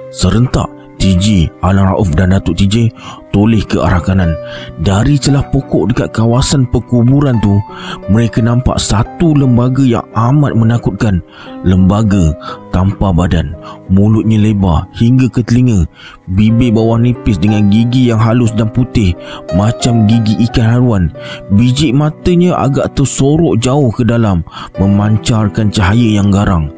Serentak TJ, Alang Rauf dan Datuk TJ toleh ke arah kanan. Dari celah pokok dekat kawasan perkuburan tu, mereka nampak satu lembaga yang amat menakutkan. Lembaga tanpa badan, mulutnya lebar hingga ke telinga, bibir bawah nipis dengan gigi yang halus dan putih macam gigi ikan haruan. Biji matanya agak tersorok jauh ke dalam, memancarkan cahaya yang garang.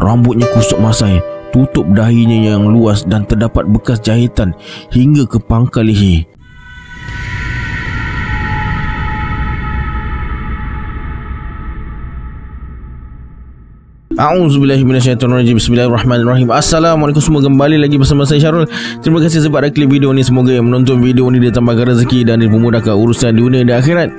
Rambutnya kusut masai, tutup dahinya yang luas dan terdapat bekas jahitan hingga ke pangkal leher. A'udzubillahi minasyaitonirrajim. Bismillahirrahmanirrahim. Assalamualaikum semua, kembali lagi bersama saya Syarul. Terima kasih sebab dah klik video ni. Semoga yang menonton video ni ditambahkan rezeki dan dimudahkan urusan dunia dan akhirat.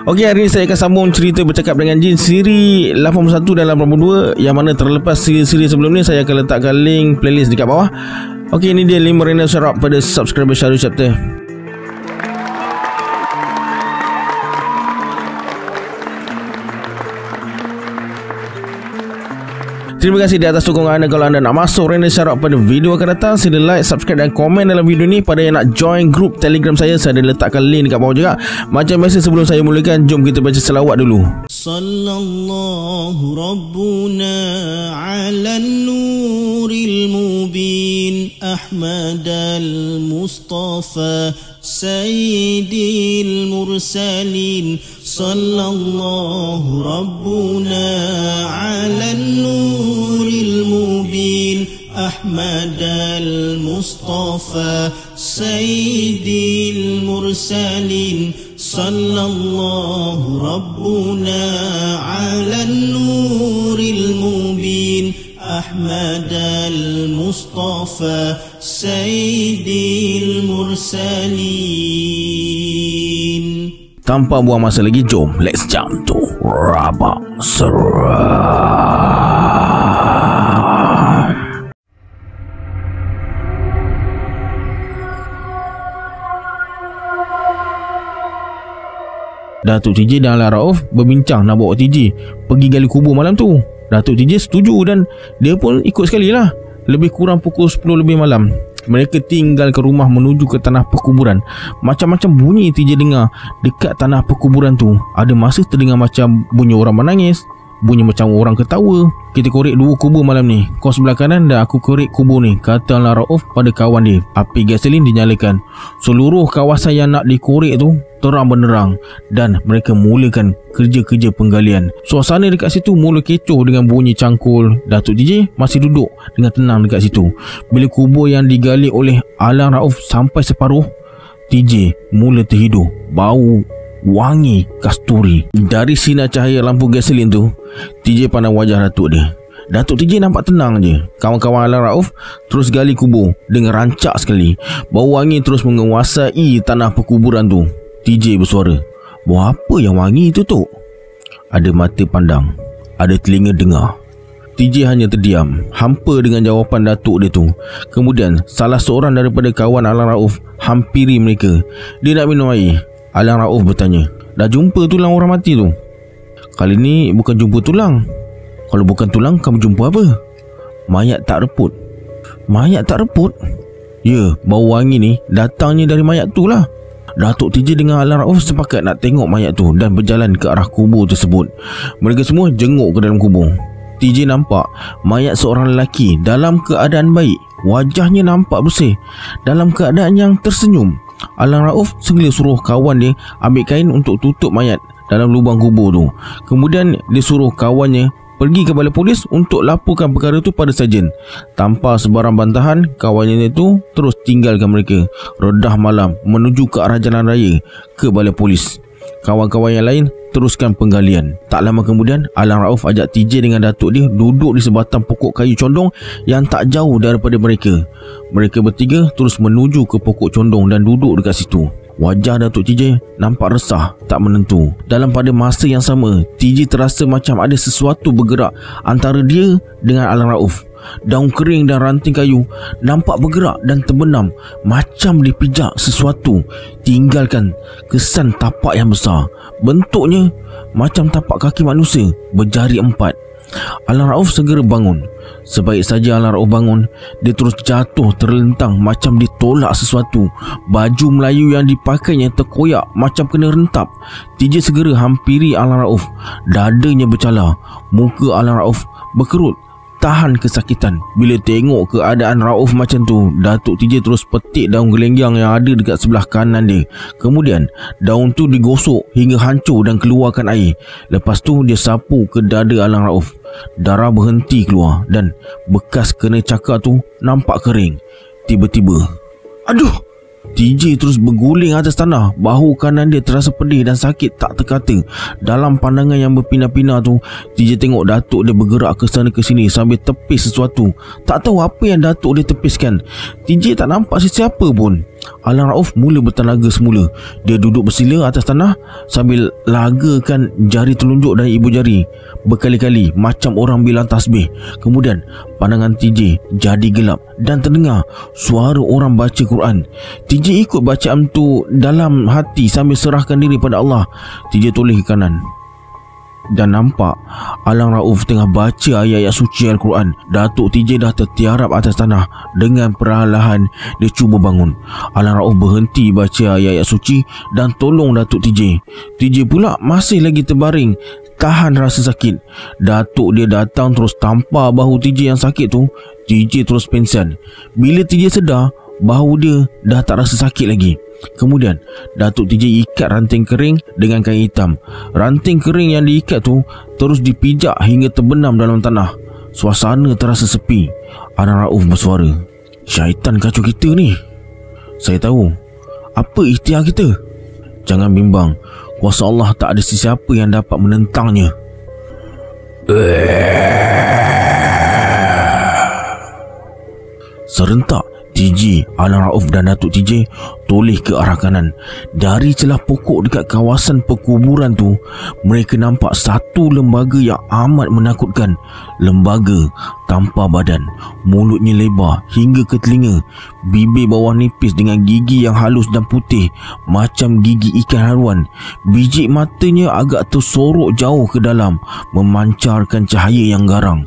Okey, hari ni saya akan sambung cerita bercakap dengan jin siri 81 dan 82, yang mana terlepas siri-siri sebelum ni. Saya akan letakkan link playlist dekat bawah. Okey, ini dia 5 random syarat pada subscriber Syarul chapter. Terima kasih di atas sokongan anda. Kalau anda nak masuk random syarat pada video akan datang, sila like, subscribe dan komen dalam video ni. Pada yang nak join grup Telegram saya ada letakkan link dekat bawah juga. Macam biasa, sebelum saya mulakan, jom kita baca selawat dulu. Sallallahu Rabbuna ala nuril mubin Ahmad al-Mustafa Sayyidil Mursalin. Sallallahu Rabbuna ala nuril mubin Ahmad al-Mustafa Sayyidil Mursalin. Sallallahu Rabbuna ala nuril mubin Ahmad al-Mustafa Sayyidil Mursalin. Tanpa buang masa lagi, jom let's jump to Rabak Seram. Datuk TJ dan Alang Rauf berbincang nak bawa TJ pergi gali kubur malam tu. Datuk TJ setuju dan dia pun ikut sekali lah. Lebih kurang pukul 10 lebih malam, mereka tinggalkan rumah menuju ke tanah perkuburan. Macam-macam bunyi TJ dengar dekat tanah perkuburan tu. Ada masa terdengar macam bunyi orang menangis, bunyi macam orang ketawa. Kita korek 2 kubur malam ni. Kau sebelah kanan dan aku korek kubur ni, kata Alang Rauf pada kawan dia. Api gasolin dinyalakan. Seluruh kawasan yang nak dikorek tu terang benderang dan mereka mulakan kerja-kerja penggalian. Suasana dekat situ mula kecoh dengan bunyi cangkul. Datuk TJ masih duduk dengan tenang dekat situ. Bila kubur yang digali oleh Alang Rauf sampai separuh, TJ mula terhidur bau wangi kasturi. Dari sinar cahaya lampu gasolin tu, TJ pandang wajah Datuk dia. Datuk TJ nampak tenang je. Kawan-kawan Alang Rauf terus gali kubur dengan rancak sekali. Bau wangi terus menguasai tanah perkuburan tu. TJ bersuara, "Bau apa yang wangi itu, Tok?" Ada mata pandang, ada telinga dengar. TJ hanya terdiam, hampa dengan jawapan Datuk dia tu. Kemudian salah seorang daripada kawan Alang Rauf hampiri mereka. Dia nak minum air. Alang Rauf bertanya, "Dah jumpa tulang orang mati tu?" "Kali ni bukan jumpa tulang." "Kalau bukan tulang, kamu jumpa apa?" "Mayat tak reput." "Mayat tak reput?" "Ya, bau wangi ni datangnya dari mayat tu lah." Datuk TJ dengan Alang Rauf sepakat nak tengok mayat tu dan berjalan ke arah kubur tersebut. Mereka semua jenguk ke dalam kubur. TJ nampak mayat seorang lelaki dalam keadaan baik. Wajahnya nampak bersih, dalam keadaan yang tersenyum. Alang Rauf segera suruh kawan dia ambil kain untuk tutup mayat dalam lubang kubur tu. Kemudian dia suruh kawannya pergi ke balai polis untuk laporkan perkara tu pada sarjan. Tanpa sebarang bantahan, kawannya itu terus tinggalkan mereka redah malam menuju ke arah jalan raya ke balai polis. Kawan-kawan yang lain teruskan penggalian. Tak lama kemudian, Alang Rauf ajak TJ dengan Datuk dia duduk di sebatang pokok kayu condong yang tak jauh daripada mereka. Mereka bertiga terus menuju ke pokok condong dan duduk dekat situ. Wajah Datuk TJ nampak resah, tak menentu. Dalam pada masa yang sama, TJ terasa macam ada sesuatu bergerak antara dia dengan Alang Rauf. Daun kering dan ranting kayu nampak bergerak dan terbenam macam dipijak sesuatu, tinggalkan kesan tapak yang besar. Bentuknya macam tapak kaki manusia berjari 4. Alang Rauf segera bangun. Sebaik saja Alang Rauf bangun, dia terus jatuh terlentang macam ditolak sesuatu. Baju Melayu yang dipakainya terkoyak macam kena rentap. TJ segera hampiri Alang Rauf. Dadanya bercala, muka Alang Rauf berkerut, tahan kesakitan. Bila tengok keadaan Rauf macam tu, Datuk TJ terus petik daun gelenggang yang ada dekat sebelah kanan dia. Kemudian daun tu digosok hingga hancur dan keluarkan air. Lepas tu dia sapu ke dada Alang Rauf. Darah berhenti keluar dan bekas kena cakar tu nampak kering. Tiba-tiba, aduh! TJ terus berguling atas tanah. Bahu kanan dia terasa pedih dan sakit tak terkata. Dalam pandangan yang berpindah-pindah tu, TJ tengok datuk dia bergerak ke sana ke sini sambil tepis sesuatu. Tak tahu apa yang datuk dia tepiskan. TJ tak nampak sesiapa pun. Alang Rauf mula bertenaga semula. Dia duduk bersila atas tanah sambil lagakan jari telunjuk dan ibu jari berkali-kali macam orang bilang tasbih. Kemudian pandangan TJ jadi gelap dan terdengar suara orang baca Quran. TJ ikut bacaan tu dalam hati sambil serahkan diri pada Allah. TJ toleh ke kanan dan nampak Alang Rauf tengah baca ayat-ayat suci Al-Quran. Datuk TJ dah tertiarap atas tanah. Dengan perlahan dia cuba bangun. Alang Rauf berhenti baca ayat-ayat suci dan tolong Datuk TJ. TJ pula masih lagi terbaring, tahan rasa sakit. Datuk dia datang terus tampar bahu TJ yang sakit tu. TJ terus pingsan. Bila TJ sedar, bahu dia dah tak rasa sakit lagi. Kemudian Datuk TJ ikat ranting kering dengan kain hitam. Ranting kering yang diikat tu terus dipijak hingga terbenam dalam tanah. Suasana terasa sepi. Alang Rauf bersuara, "Syaitan kacau kita ni. Saya tahu apa ikhtiar kita. Jangan bimbang, kuasa Allah tak ada sesiapa yang dapat menentangnya." Serentak TJ, Alang Rauf dan Datuk TJ toleh ke arah kanan. Dari celah pokok dekat kawasan perkuburan tu, mereka nampak satu lembaga yang amat menakutkan. Lembaga tanpa badan, mulutnya lebar hingga ke telinga, bibir bawah nipis dengan gigi yang halus dan putih macam gigi ikan haruan. Biji matanya agak tersorok jauh ke dalam, memancarkan cahaya yang garang.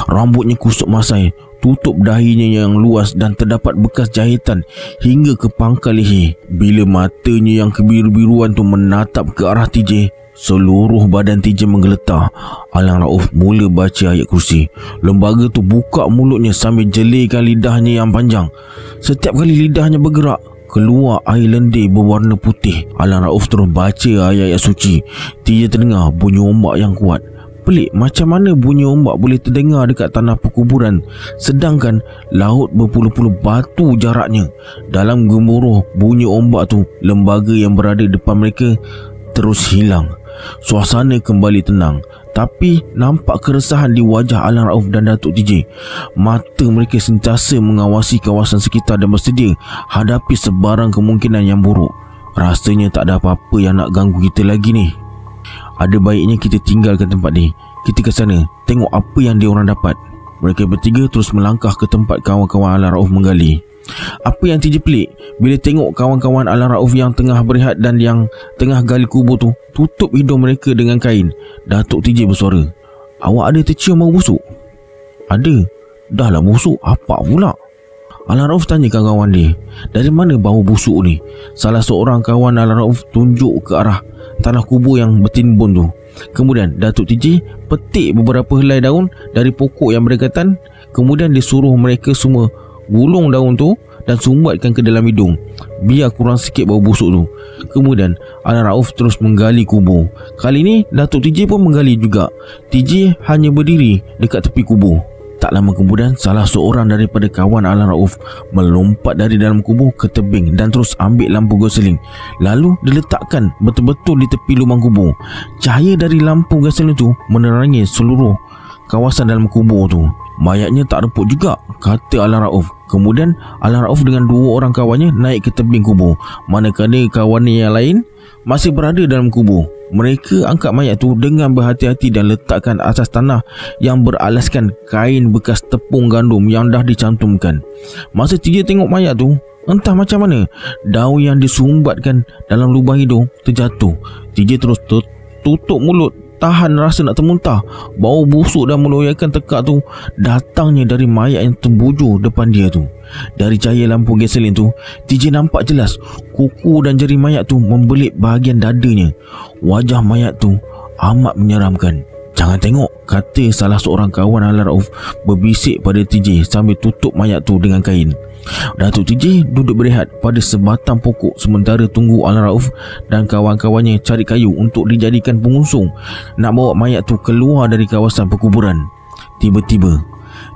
Rambutnya kusut masai, tutup dahinya yang luas dan terdapat bekas jahitan hingga ke pangkal leher. Bila matanya yang kebiru-biruan tu menatap ke arah TJ, seluruh badan TJ menggeletar. Alang Rauf mula baca ayat kursi. Lembaga tu buka mulutnya sambil jelikan lidahnya yang panjang. Setiap kali lidahnya bergerak, keluar air lendir berwarna putih. Alang Rauf terus baca ayat-ayat suci. TJ terdengar bunyi ombak yang kuat. Pelik, macam mana bunyi ombak boleh terdengar dekat tanah perkuburan sedangkan laut berpuluh-puluh batu jaraknya. Dalam gemuruh bunyi ombak tu, lembaga yang berada depan mereka terus hilang. Suasana kembali tenang, tapi nampak keresahan di wajah Alang Rauf dan Datuk TJ. Mata mereka sentiasa mengawasi kawasan sekitar dan bersedia hadapi sebarang kemungkinan yang buruk. Rasanya tak ada apa-apa yang nak ganggu kita lagi ni. Ada baiknya kita tinggalkan tempat ni. Kita ke sana, tengok apa yang dia orang dapat. Mereka bertiga terus melangkah ke tempat kawan-kawan Alang Rauf menggali. Apa yang TJ pelik, bila tengok kawan-kawan Alang Rauf yang tengah berehat dan yang tengah gali kubur tu tutup hidung mereka dengan kain. Datuk TJ bersuara, "Awak ada tercium bau busuk?" "Ada." "Dah lah busuk, apa pula?" Alang Rauf tanya kawan dia, "Dari mana bau busuk ni?" Salah seorang kawan Alang Rauf tunjuk ke arah tanah kubur yang bertimbun tu. Kemudian Datuk TJ petik beberapa helai daun dari pokok yang berdekatan. Kemudian dia suruh mereka semua gulung daun tu dan sumbatkan ke dalam hidung, biar kurang sikit bau busuk tu. Kemudian Alang Rauf terus menggali kubur. Kali ni Datuk TJ pun menggali juga. TJ hanya berdiri dekat tepi kubur. Tak lama kemudian, salah seorang daripada kawan Alang Rauf melompat dari dalam kubur ke tebing dan terus ambil lampu gasolin. Lalu diletakkan betul-betul di tepi lubang kubur. Cahaya dari lampu gasolin tu menerangi seluruh kawasan dalam kubur tu. "Mayatnya tak reput juga," kata Alang Rauf. Kemudian Alang Rauf dengan dua orang kawannya naik ke tebing kubur, manakala kawannya yang lain masih berada dalam kubur. Mereka angkat mayat tu dengan berhati-hati dan letakkan atas tanah yang beralaskan kain bekas tepung gandum yang dah dicantumkan. Masa TJ tengok mayat tu, entah macam mana daun yang disumbatkan dalam lubang hidung terjatuh. TJ terus tutup mulut tahan rasa nak termuntah. Bau busuk dan meloyakan tekak tu datangnya dari mayat yang terbujur depan dia tu. Dari cahaya lampu gasolin tu, TJ nampak jelas kuku dan jari mayat tu membelit bahagian dadanya. Wajah mayat tu amat menyeramkan. "Jangan tengok," kata salah seorang kawan Alan Rauf berbisik pada TJ sambil tutup mayat tu dengan kain. Datuk TJ duduk berehat pada sebatang pokok sementara tunggu Alan Rauf dan kawan-kawannya cari kayu untuk dijadikan pengusung nak bawa mayat tu keluar dari kawasan perkuburan. Tiba-tiba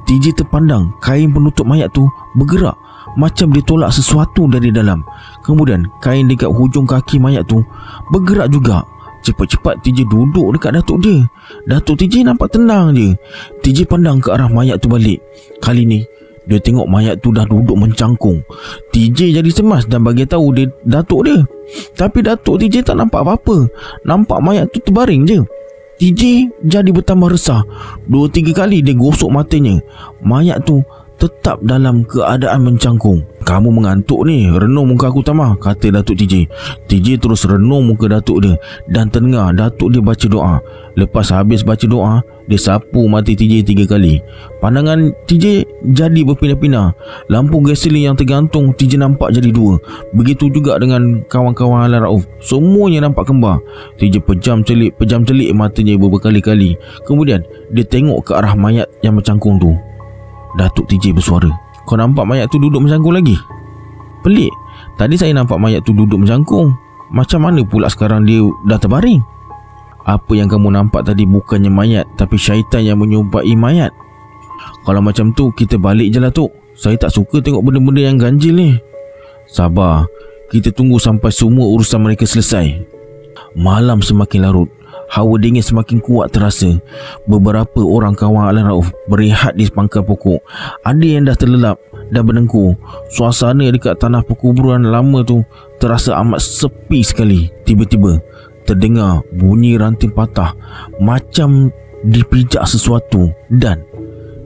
TJ terpandang kain penutup mayat tu bergerak macam dia tolak sesuatu dari dalam. Kemudian kain dekat hujung kaki mayat tu bergerak juga. Cepat-cepat TJ duduk dekat datuk dia. Datuk TJ nampak tenang je. TJ pandang ke arah mayat tu balik. Kali ni dia tengok mayat tu dah duduk mencangkung. TJ jadi cemas dan bagi tahu dia datuk dia. Tapi datuk TJ tak nampak apa-apa. Nampak mayat tu terbaring je. TJ jadi bertambah resah. 2-3 kali dia gosok matanya. Mayat tu tetap dalam keadaan mencangkung. "Kamu mengantuk ni, renung muka aku Tamah," kata Datuk TJ. TJ terus renung muka datuk dia dan terdengar datuk dia baca doa. Lepas habis baca doa, dia sapu mata TJ 3 kali. Pandangan TJ jadi berpindah-pindah. Lampu gasolin yang tergantung TJ nampak jadi 2. Begitu juga dengan kawan-kawan Alan Rauf. Semuanya nampak kembar. TJ pejam celik matanya berkali-kali. Kemudian dia tengok ke arah mayat yang mencangkung tu. Datuk TJ bersuara, "Kau nampak mayat tu duduk mencangkung lagi?" "Pelik, tadi saya nampak mayat tu duduk mencangkung. Macam mana pula sekarang dia dah terbaring?" "Apa yang kamu nampak tadi bukannya mayat, tapi syaitan yang menyumpai mayat." "Kalau macam tu kita balik je lah Tok. Saya tak suka tengok benda-benda yang ganjil ni." "Sabar, kita tunggu sampai semua urusan mereka selesai." Malam semakin larut. Hawa dingin semakin kuat terasa. Beberapa orang kawan Alan Rauf berehat di pangkal pokok. Ada yang dah terlelap dan berdengkur. Suasana dekat tanah perkuburan lama tu terasa amat sepi sekali. Tiba-tiba terdengar bunyi ranting patah macam dipijak sesuatu dan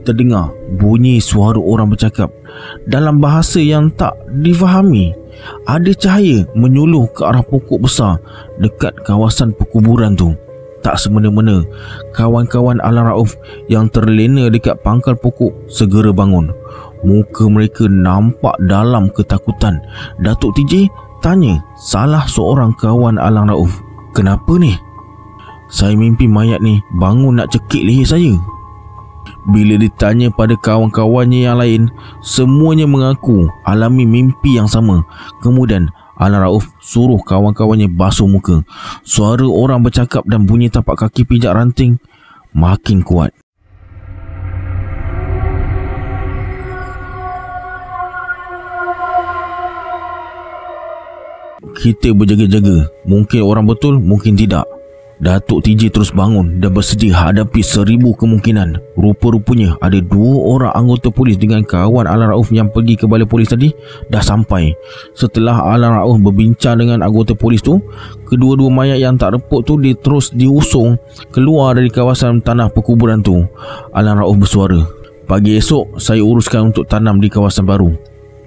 terdengar bunyi suara orang bercakap dalam bahasa yang tak difahami. Ada cahaya menyuluh ke arah pokok besar dekat kawasan perkuburan tu. Tak semena-mena kawan-kawan Alan Rauf yang terlena dekat pangkal pokok segera bangun. Muka mereka nampak dalam ketakutan. Datuk TJ tanya salah seorang kawan Alan Rauf, "Kenapa ni?" "Saya mimpi mayat ni bangun nak cekik leher saya." Bila ditanya pada kawan-kawannya yang lain, semuanya mengaku alami mimpi yang sama. Kemudian Alan Rauf suruh kawan-kawannya basuh muka. Suara orang bercakap dan bunyi tapak kaki pijak ranting makin kuat. Kita berjaga-jaga. Mungkin orang betul, mungkin tidak. Datuk TJ terus bangun dan bersedia hadapi 1000 kemungkinan. Rupa-rupanya ada 2 orang anggota polis dengan kawan Alan Rauf yang pergi ke balai polis tadi dah sampai. Setelah Alan Rauf berbincang dengan anggota polis tu, kedua-dua mayat yang tak reput tu terus diusung keluar dari kawasan tanah perkuburan tu. Alan Rauf bersuara, "Pagi esok saya uruskan untuk tanam di kawasan baru."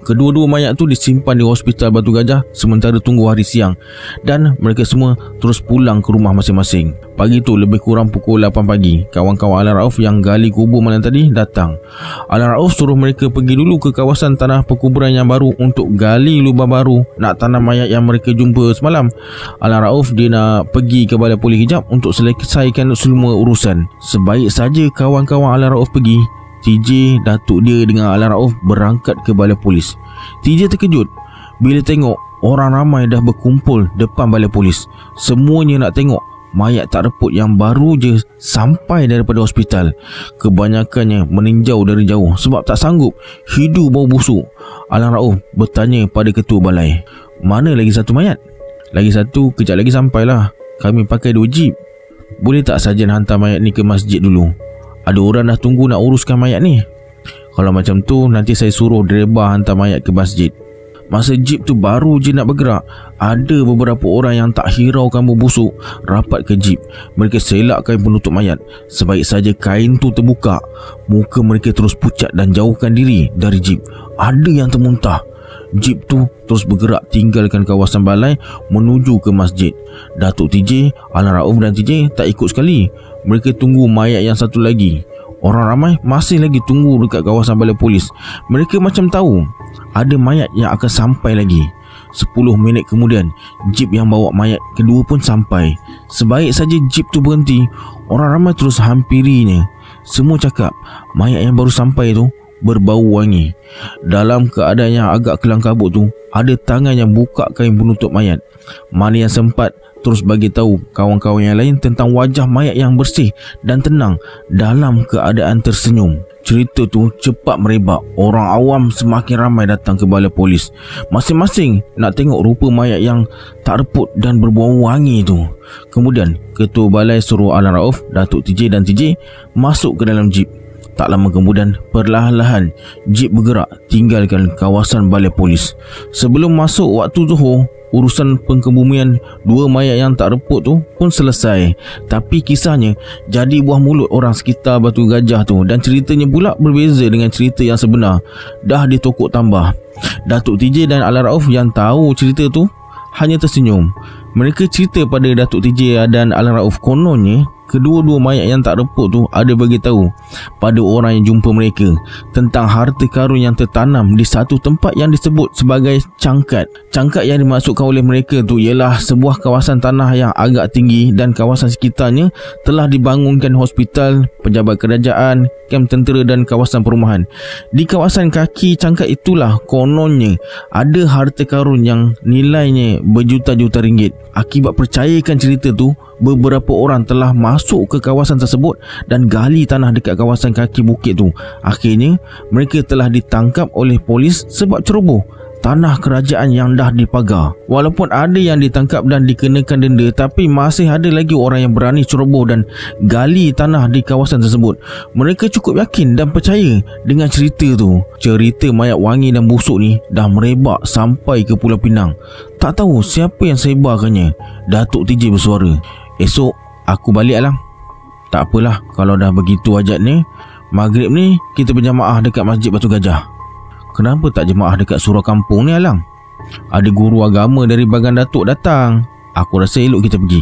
Kedua-dua mayat tu disimpan di Hospital Batu Gajah sementara tunggu hari siang dan mereka semua terus pulang ke rumah masing-masing. Pagi tu lebih kurang pukul 8 pagi, kawan-kawan Alan Rauf yang gali kubur malam tadi datang. Alan Rauf suruh mereka pergi dulu ke kawasan tanah perkuburan yang baru untuk gali lubang baru nak tanam mayat yang mereka jumpa semalam. Alan Rauf dia nak pergi ke balai polis kejap untuk selesaikan semua urusan. Sebaik saja kawan-kawan Alan Rauf pergi, TJ, datuk dia dengan Alan Rauf berangkat ke balai polis. TJ terkejut bila tengok orang ramai dah berkumpul depan balai polis. Semuanya nak tengok mayat tak reput yang baru je sampai daripada hospital. Kebanyakannya meninjau dari jauh sebab tak sanggup hidu bau busuk. Alan Rauf bertanya pada ketua balai, "Mana lagi satu mayat?" "Lagi satu kejap lagi sampailah. Kami pakai 2 jeep. Boleh tak sarjan hantar mayat ni ke masjid dulu? Ada orang dah tunggu nak uruskan mayat ni." "Kalau macam tu nanti saya suruh driver hantar mayat ke masjid." Masa jeep tu baru je nak bergerak, ada beberapa orang yang tak hiraukan bau busuk rapat ke jeep. Mereka selak kain penutup mayat. Sebaik saja kain tu terbuka, muka mereka terus pucat dan jauhkan diri dari jeep. Ada yang termuntah. Jeep tu terus bergerak tinggalkan kawasan balai menuju ke masjid. Datuk TJ, Alan Rauf dan TJ tak ikut sekali. Mereka tunggu mayat yang satu lagi. Orang ramai masih lagi tunggu dekat kawasan balai polis. Mereka macam tahu ada mayat yang akan sampai lagi. 10 minit kemudian, jeep yang bawa mayat kedua pun sampai. Sebaik saja jeep tu berhenti, orang ramai terus hampirinya. Semua cakap mayat yang baru sampai tu berbau wangi. Dalam keadaan yang agak kelam kabut tu, ada tangan yang buka kain penutup mayat. Mana yang sempat terus bagi tahu kawan-kawan yang lain tentang wajah mayat yang bersih dan tenang dalam keadaan tersenyum. Cerita tu cepat merebak. Orang awam semakin ramai datang ke balai polis. Masing-masing nak tengok rupa mayat yang tak reput dan berbau wangi tu. Kemudian ketua balai suruh Alan Rauf, Datuk TJ dan TJ masuk ke dalam jeep. Tak lama kemudian, perlahan-lahan jeep bergerak tinggalkan kawasan balai polis. Sebelum masuk waktu zuhur, urusan pengkebumian dua mayat yang tak reput tu pun selesai. Tapi kisahnya jadi buah mulut orang sekitar Batu Gajah tu, dan ceritanya pula berbeza dengan cerita yang sebenar. Dah ditokok tambah. Datuk TJ dan Alan Rauf yang tahu cerita tu hanya tersenyum. Mereka cerita pada Datuk TJ dan Alan Rauf, kononnya kedua-dua mayat yang tak reput tu ada bagi tahu pada orang yang jumpa mereka tentang harta karun yang tertanam di satu tempat yang disebut sebagai cangkat. Cangkat yang dimaksudkan oleh mereka tu ialah sebuah kawasan tanah yang agak tinggi, dan kawasan sekitarnya telah dibangunkan hospital, pejabat kerajaan, kem tentera dan kawasan perumahan. Di kawasan kaki cangkat itulah kononnya ada harta karun yang nilainya berjuta-juta ringgit. Akibat percayakan cerita tu, beberapa orang telah masuk ke kawasan tersebut dan gali tanah dekat kawasan kaki bukit tu. Akhirnya mereka telah ditangkap oleh polis sebab ceroboh tanah kerajaan yang dah dipagar. Walaupun ada yang ditangkap dan dikenakan denda, tapi masih ada lagi orang yang berani ceroboh dan gali tanah di kawasan tersebut. Mereka cukup yakin dan percaya dengan cerita tu. Cerita mayat wangi dan busuk ni dah merebak sampai ke Pulau Pinang. Tak tahu siapa yang sebarkannya. Datuk TJ bersuara, "Esok aku balik Alang." "Tak apalah, kalau dah begitu ajatnya, maghrib ni kita berjamaah dekat Masjid Batu Gajah." "Kenapa tak jemaah dekat surau kampung ni Alang? Ada guru agama dari bagan Datuk datang. Aku rasa elok kita pergi."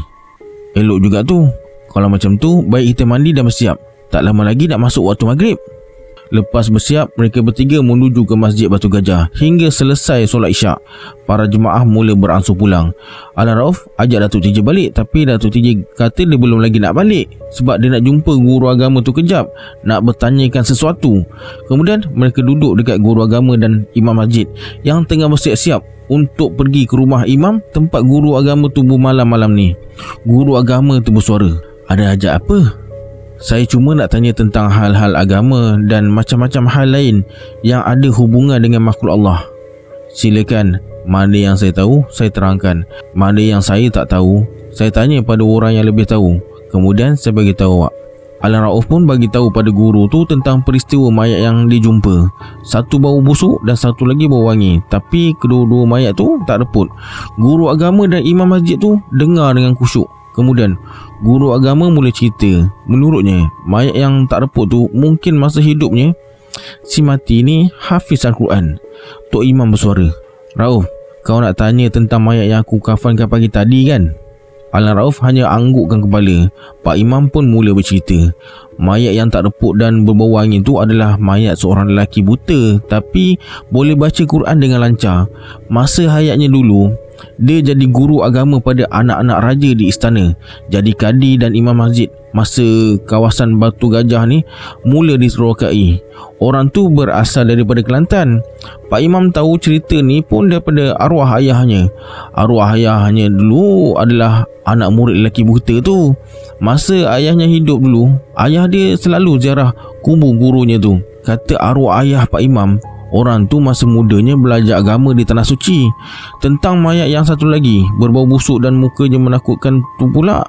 "Elok juga tu. Kalau macam tu, baik kita mandi dan bersiap. Tak lama lagi nak masuk waktu maghrib." Lepas bersiap, mereka bertiga menuju ke Masjid Batu Gajah. Hingga selesai solat isyak, para jemaah mula beransur pulang. Alan Rauf ajak Datuk TJ balik, tapi Datuk TJ kata dia belum lagi nak balik sebab dia nak jumpa guru agama tu kejap, nak bertanyakan sesuatu. Kemudian mereka duduk dekat guru agama dan imam masjid yang tengah bersiap-siap untuk pergi ke rumah imam tempat guru agama tu bermalam-malam ni. Guru agama tu bersuara, "Ada hajat apa?" "Saya cuma nak tanya tentang hal-hal agama dan macam-macam hal lain yang ada hubungan dengan makhluk Allah. Silakan, mana yang saya tahu, saya terangkan. Mana yang saya tak tahu, saya tanya pada orang yang lebih tahu. Kemudian saya bagi tahu awak." Alan Rauf pun bagi tahu pada guru tu tentang peristiwa mayat yang dijumpa. Satu bau busuk dan satu lagi bau wangi, tapi kedua-dua mayat tu tak reput. Guru agama dan imam masjid tu dengar dengan khusyuk. Kemudian guru agama mula cerita. Menurutnya, mayat yang tak reput tu mungkin masa hidupnya si mati ni hafiz Al-Quran. Tok Imam bersuara, "Rauf, kau nak tanya tentang mayat yang aku kafankan pagi tadi kan?" Alan Rauf hanya anggukkan kepala. Pak Imam pun mula bercerita. Mayat yang tak reput dan berbau wangi itu adalah mayat seorang lelaki buta tapi boleh baca Quran dengan lancar. Masa hayatnya dulu, dia jadi guru agama pada anak-anak raja di istana, jadi kadi dan imam masjid. Masa kawasan Batu Gajah ni mula diserokai. Orang tu berasal daripada Kelantan. Pak Imam tahu cerita ni pun daripada arwah ayahnya. Arwah ayahnya dulu adalah anak murid lelaki buta tu. Masa ayahnya hidup dulu, ayah dia selalu ziarah kubur gurunya tu. Kata arwah ayah Pak Imam, orang tu masa mudanya belajar agama di Tanah Suci. Tentang mayat yang satu lagi berbau busuk dan mukanya menakutkan tu pula,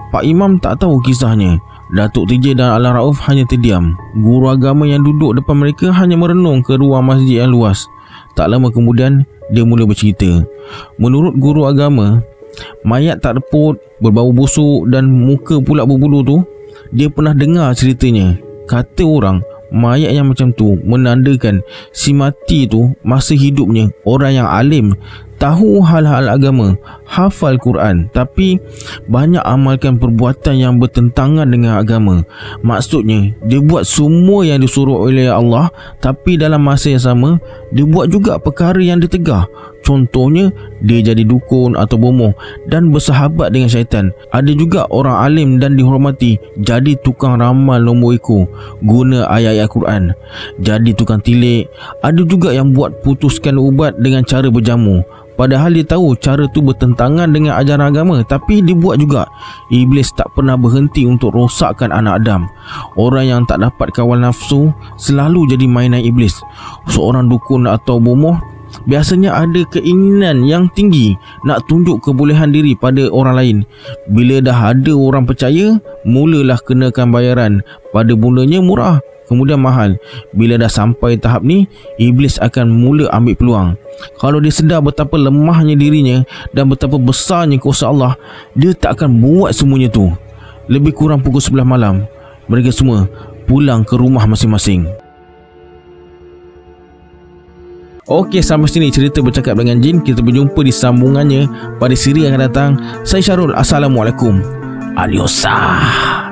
Pak Imam tak tahu kisahnya. Datuk TJ dan Alan Rauf hanya terdiam. Guru agama yang duduk depan mereka hanya merenung ke ruang masjid yang luas. Tak lama kemudian, dia mula bercerita. Menurut guru agama, mayat tak reput, berbau busuk dan muka pula berbulu tu, dia pernah dengar ceritanya. Kata orang, mayat yang macam tu menandakan si mati tu masa hidupnya orang yang alim, tahu hal-hal agama, hafal Quran, tapi banyak amalkan perbuatan yang bertentangan dengan agama. Maksudnya, dia buat semua yang disuruh oleh Allah, tapi dalam masa yang sama, dia buat juga perkara yang ditegah. Contohnya, dia jadi dukun atau bomoh dan bersahabat dengan syaitan. Ada juga orang alim dan dihormati, jadi tukang ramal nombor ekor, guna ayat-ayat Quran. Jadi tukang tilik. Ada juga yang buat putuskan ubat dengan cara berjamu, padahal dia tahu cara tu bertentangan dengan ajaran agama, tapi dia buat juga. Iblis tak pernah berhenti untuk rosakkan anak Adam. Orang yang tak dapat kawal nafsu selalu jadi mainan iblis. Seorang dukun atau bomoh biasanya ada keinginan yang tinggi nak tunjuk kebolehan diri pada orang lain. Bila dah ada orang percaya, mulalah kenakan bayaran. Pada mulanya murah, kemudian mahal. Bila dah sampai tahap ni, iblis akan mula ambil peluang. Kalau dia sedar betapa lemahnya dirinya dan betapa besarnya kuasa Allah, dia tak akan buat semuanya tu. Lebih kurang pukul 11 malam, mereka semua pulang ke rumah masing-masing. Okey, sampai sini cerita bercakap dengan jin. Kita berjumpa di sambungannya pada siri yang akan datang. Saya Syarul. Assalamualaikum. Adios.